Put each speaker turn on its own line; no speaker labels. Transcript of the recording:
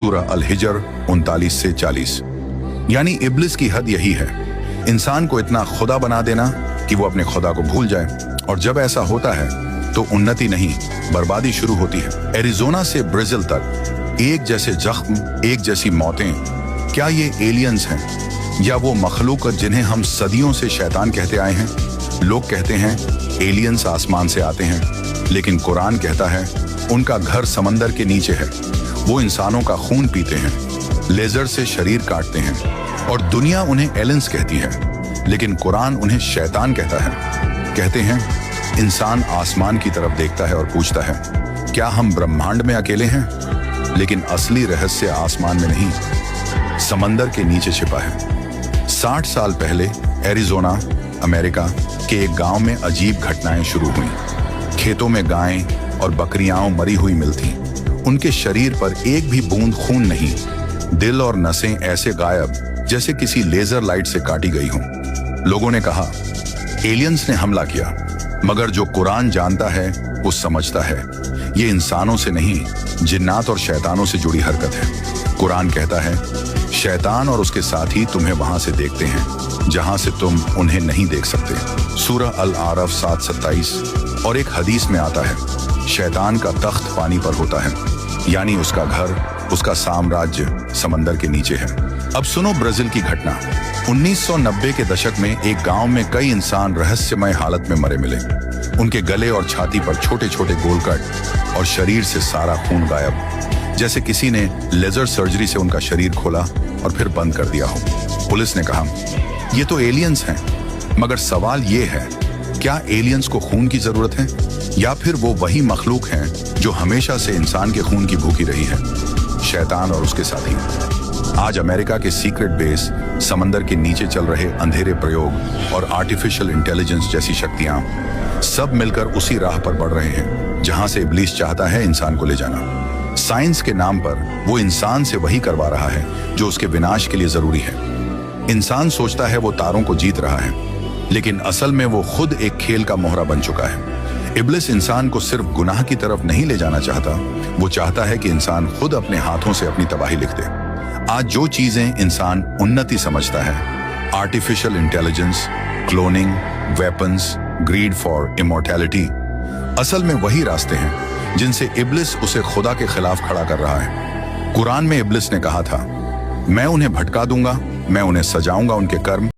सूरह अल-हिजर 39 से 40। यानी इब्लिस की हद यही है, इंसान को इतना खुदा बना देना कि वो अपने खुदा को भूल जाए, और जब ऐसा होता है तो उन्नति नहीं बर्बादी शुरू होती है। एरिजोना से ब्राजील तक एक जैसे जख्म, एक जैसी मौतें। क्या ये एलियंस हैं या वो मखलूक जिन्हें हम सदियों से शैतान कहते आए हैं? लोग कहते हैं एलियंस आसमान से आते हैं, लेकिन कुरान कहता है उनका घर समंदर के नीचे है। वो इंसानों का खून पीते हैं, लेजर से शरीर काटते हैं, और दुनिया उन्हें एलियंस कहती है, लेकिन कुरान उन्हें शैतान कहता है। कहते हैं इंसान आसमान की तरफ देखता है और पूछता है क्या हम ब्रह्मांड में अकेले हैं? लेकिन असली रहस्य आसमान में नहीं, समंदर के नीचे छिपा है। 60 साल पहले एरिजोना, अमेरिका के एक गांव में अजीब घटनाएं शुरू हुई। खेतों में गायें और बकरियां मरी हुई मिलती, उनके शरीर पर एक भी बूंद खून नहीं, दिल और नसें ऐसे गायब जैसे किसी लेजर लाइट से काटी गई हों। लोगों ने कहा एलियंस ने हमला किया, मगर जो कुरान जानता है वो समझता है ये इंसानों से नहीं, जिन्नात और शैतानों से जुड़ी हरकत है। कुरान कहता है शैतान और उसके साथी तुम्हें वहां से देखते हैं जहां से तुम उन्हें नहीं देख सकते। सूरह अल-आरफ 7:27। और एक हदीस में आता है शैतान का तख्त पानी पर होता है, यानी उसका घर, उसका साम्राज्य समंदर के नीचे है। अब सुनो ब्राजील की घटना। 1990 के दशक में एक गांव में कई इंसान रहस्यमय हालत में मरे मिले। उनके गले और छाती पर छोटे छोटे गोल कट और शरीर से सारा खून गायब, जैसे किसी ने लेजर सर्जरी से उनका शरीर खोला और फिर बंद कर दिया हो। पुलिस ने कहा ये तो एलियंस हैं, मगर सवाल ये है क्या एलियंस को खून की जरूरत है, या फिर वो वही मखलूक हैं जो हमेशा से इंसान के खून की भूखी रही है, शैतान और उसके साथी। आज अमेरिका के सीक्रेट बेस, समंदर के नीचे चल रहे अंधेरे प्रयोग और आर्टिफिशियल इंटेलिजेंस जैसी शक्तियां सब मिलकर उसी राह पर बढ़ रहे हैं जहां से इब्लीस चाहता है इंसान को ले जाना। साइंस के नाम पर वो इंसान से वही करवा रहा है जो उसके विनाश के लिए जरूरी है। इंसान सोचता है वो तारों को जीत रहा है, लेकिन असल में वो खुद एक खेल का मोहरा बन चुका है। इब्लिस इंसान को सिर्फ गुनाह की तरफ नहीं ले जाना चाहता, वो चाहता है कि इंसान खुद अपने हाथों से अपनी तबाही लिख दे। आज जो चीजें इंसान उन्नति समझता है, artificial intelligence, cloning, weapons, greed for immortality, असल में वही रास्ते हैं जिनसे इब्लिस उसे खुदा के खिलाफ खड़ा कर रहा है। कुरान में इब्लिस ने कहा था मैं उन्हें भटका दूंगा, मैं उन्हें सजाऊंगा उनके कर्म।